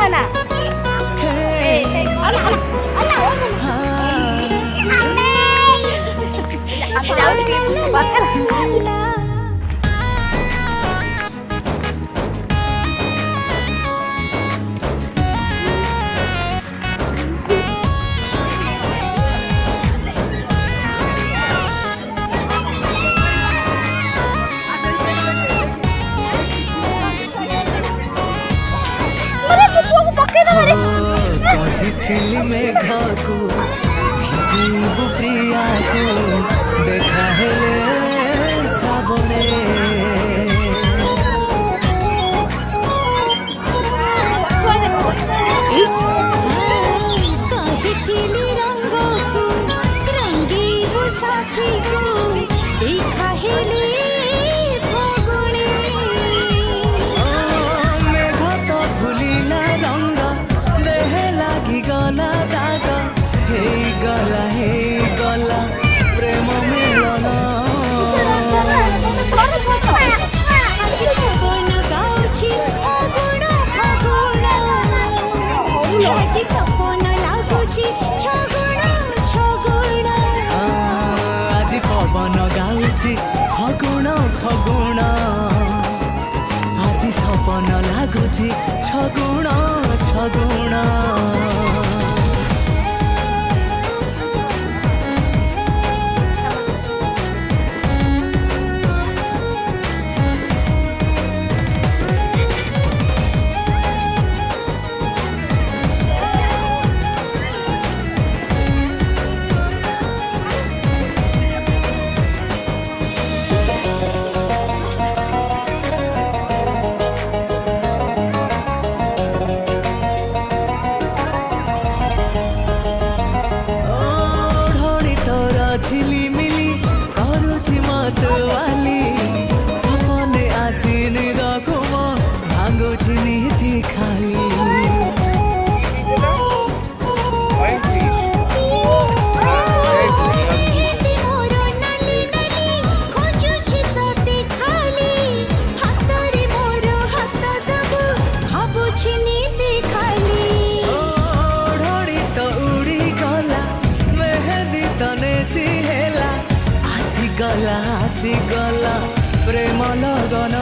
না कही मेघा को भिजीबु प्रिया को देखा हेले श्रावणे फगुण फगुण आज सपन लगुच छगुण छगुण झिलिमिली करुची मतवाली सपने आसिनी दखुम भांगुची नीति खाली आसी गला प्रेम लगन